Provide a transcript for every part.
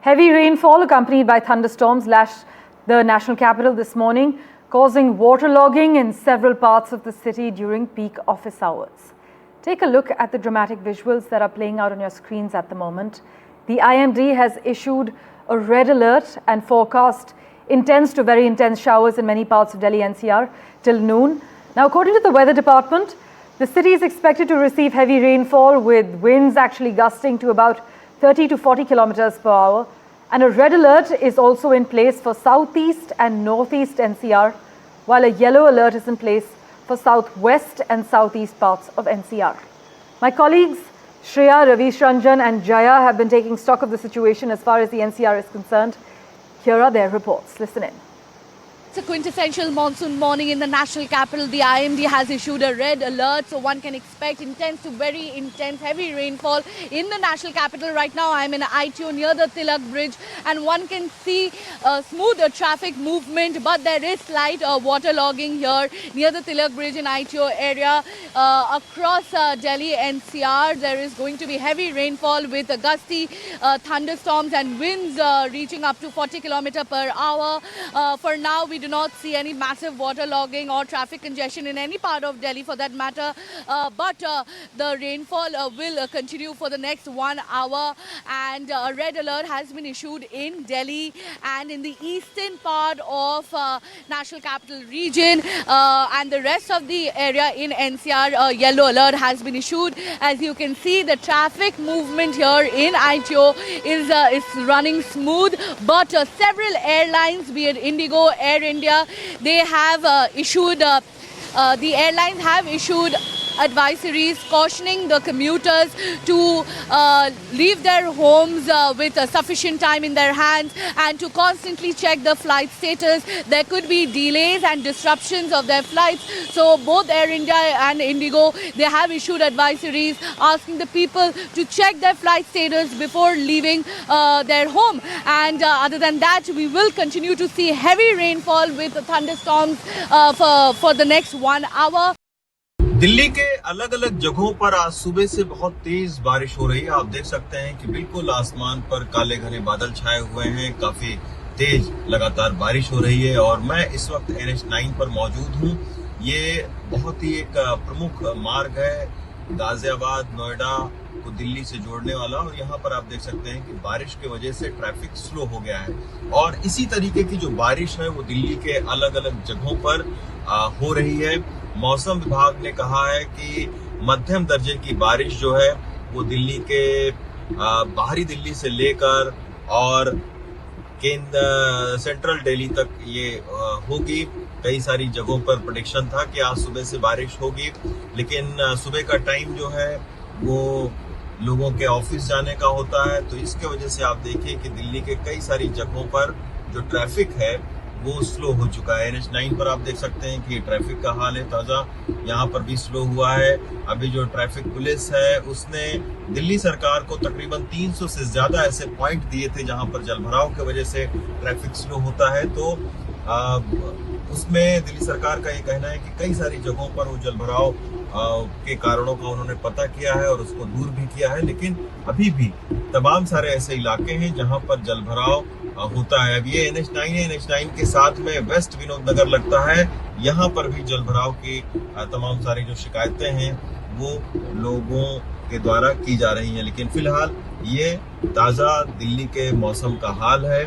Heavy rainfall accompanied by thunderstorms lashed the national capital this morning, causing waterlogging in several parts of the city during peak office hours. Take a look at the dramatic visuals that are playing out on your screens at the moment. The IMD has issued a red alert and forecast intense to very intense showers in many parts of Delhi NCR till noon. Now, according to the weather department, the city is expected to receive heavy rainfall with winds actually gusting to about 30 to 40 kilometers per hour. And a red alert is also in place for southeast and northeast NCR, while a yellow alert is in place for southwest and southeast parts of NCR. My colleagues Shreya, Ravish Ranjan and Jaya have been taking stock of the situation as far as the NCR is concerned. Here are their reports. Listen in. It's a quintessential monsoon morning in the national capital. The IMD has issued a red alert, so one can expect intense to very intense heavy rainfall in the national capital. Right now I'm in ITO near the Tilak Bridge and one can see smooth traffic movement, but there is slight waterlogging here near the Tilak Bridge in ITO area. Across Delhi NCR there is going to be heavy rainfall with gusty thunderstorms and winds reaching up to 40 km per hour. For now we do not see any massive waterlogging or traffic congestion in any part of Delhi for that matter, but the rainfall will continue for the next 1 hour, and a red alert has been issued in Delhi and in the eastern part of National Capital Region, and the rest of the area in NCR yellow alert has been issued. As you can see, the traffic movement here in ITO is running smooth, but several airlines, be it Indigo, Air India, they have the airlines have issued advisories cautioning the commuters to leave their homes with sufficient time in their hands and to constantly check the flight status. There could be delays and disruptions of their flights. So both Air India and Indigo, they have issued advisories asking the people to check their flight status before leaving their home. And other than that, we will continue to see heavy rainfall with thunderstorms for the next 1 hour. Delhi के अलग अलग जगहों पर आज सुबह से बहुत तेज बारिश हो रही है। आप देख सकते हैं कि बिल्कुल आसमान पर काले घने बादल छाए हुए हैं, काफी तेज लगातार बारिश हो रही है और मैं इस वक्त NH9 पर मौजूद हूं। ये बहुत ही एक प्रमुख मार्ग है, गाजियाबाद नोएडा को दिल्ली से जोड़ने वाला, और यहाँ पर आप देख सकते हैं कि बारिश की वजह से ट्रैफिक स्लो हो गया है और इसी तरीके की जो बारिश है वो दिल्ली के अलग अलग जगहों पर हो रही है। मौसम विभाग ने कहा है कि मध्यम दर्जे की बारिश जो है वो दिल्ली के बाहरी दिल्ली से लेकर और सेंट्रल दिल्ली तक ये होगी। कई सारी जगहों पर प्रेडिक्शन था कि आज सुबह से बारिश होगी, लेकिन सुबह का टाइम जो है वो लोगों के ऑफिस जाने का होता है, तो इसके वजह से आप देखिए कि दिल्ली के कई सारी जगहों पर जो ट्रैफिक है वो स्लो हो चुका है। NH9 पर आप देख सकते हैं कि ट्रैफिक का हाल है ताजा, यहाँ पर भी स्लो हुआ है। अभी जो ट्रैफिक पुलिस है उसने दिल्ली सरकार को तकरीबन 300 से ज्यादा ऐसे पॉइंट दिए थे जहां पर जलभराव की वजह से ट्रैफिक स्लो होता है, तो उसमें दिल्ली सरकार का ये कहना है कि कई सारी जगहों पर वो जलभराव के कारणों का उन्होंने पता किया है और उसको दूर भी किया है, लेकिन अभी भी तमाम सारे ऐसे इलाके हैं जहां पर जलभराव होता है। अब ये NH9 है, NH9 के साथ में वेस्ट विनोद नगर लगता है, यहाँ पर भी जलभराव की तमाम सारी जो शिकायतें हैं वो लोगों के द्वारा की जा रही हैं, लेकिन फिलहाल ये ताजा दिल्ली के मौसम का हाल है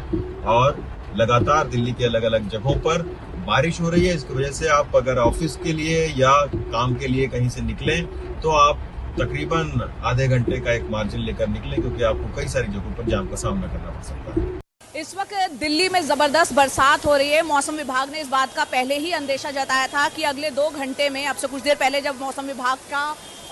और लगातार दिल्ली के अलग अलग जगहों पर बारिश हो रही है। इसकी वजह से आप अगर ऑफिस के लिए या काम के लिए कहीं से निकलें तो आप तकरीबन आधे घंटे का एक मार्जिन लेकर निकलें, क्योंकि आपको कई सारी जगहों पर जाम का सामना करना पड़ सकता है। इस वक्त दिल्ली में जबरदस्त बरसात हो रही है। मौसम विभाग ने इस बात का पहले ही अंदेशा जताया था कि अगले 2 घंटे में, अब से कुछ देर पहले जब मौसम विभाग का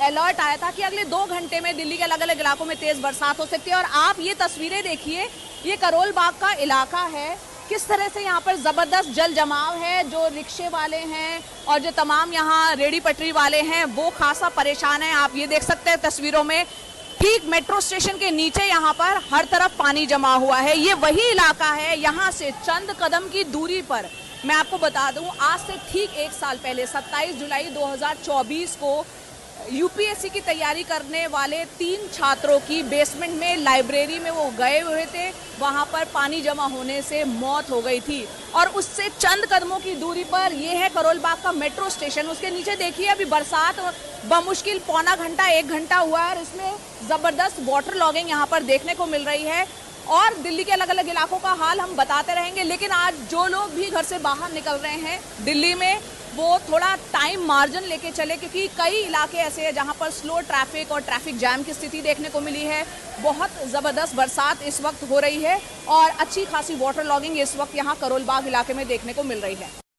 अलर्ट आया था कि अगले 2 घंटे में दिल्ली के अलग अलग इलाकों में तेज बरसात हो सकती है। और आप ये तस्वीरें देखिए, ये करोल बाग का इलाका है, किस तरह से यहाँ पर जबरदस्त जल जमाव है। जो रिक्शे वाले हैं और जो तमाम यहाँ रेडी पटरी वाले हैं वो खासा परेशान हैं। आप ये देख सकते हैं तस्वीरों में, ठीक मेट्रो स्टेशन के नीचे यहाँ पर हर तरफ पानी जमा हुआ है। ये वही इलाका है, यहाँ से चंद कदम की दूरी पर मैं आपको बता दूं, आज से ठीक 1 साल पहले 27 जुलाई 2024 को यूपीएससी की तैयारी करने वाले 3 छात्रों की बेसमेंट में लाइब्रेरी में वो गए हुए थे, वहाँ पर पानी जमा होने से मौत हो गई थी। और उससे चंद कदमों की दूरी पर ये है करोल बाग का मेट्रो स्टेशन। उसके नीचे देखिए अभी बरसात बमुश्किल पौना घंटा 1 घंटा हुआ है और इसमें ज़बरदस्त वाटर लॉगिंग यहाँ पर देखने को मिल रही है। और दिल्ली के अलग अलग इलाकों का हाल हम बताते रहेंगे, लेकिन आज जो लोग भी घर से बाहर निकल रहे हैं दिल्ली में, वो थोड़ा टाइम मार्जिन लेके चले, क्योंकि कई इलाके ऐसे हैं जहां पर स्लो ट्रैफिक और ट्रैफिक जैम की स्थिति देखने को मिली है। बहुत ज़बरदस्त बरसात इस वक्त हो रही है और अच्छी खासी वाटर लॉगिंग इस वक्त यहां करोल बाग इलाके में देखने को मिल रही है।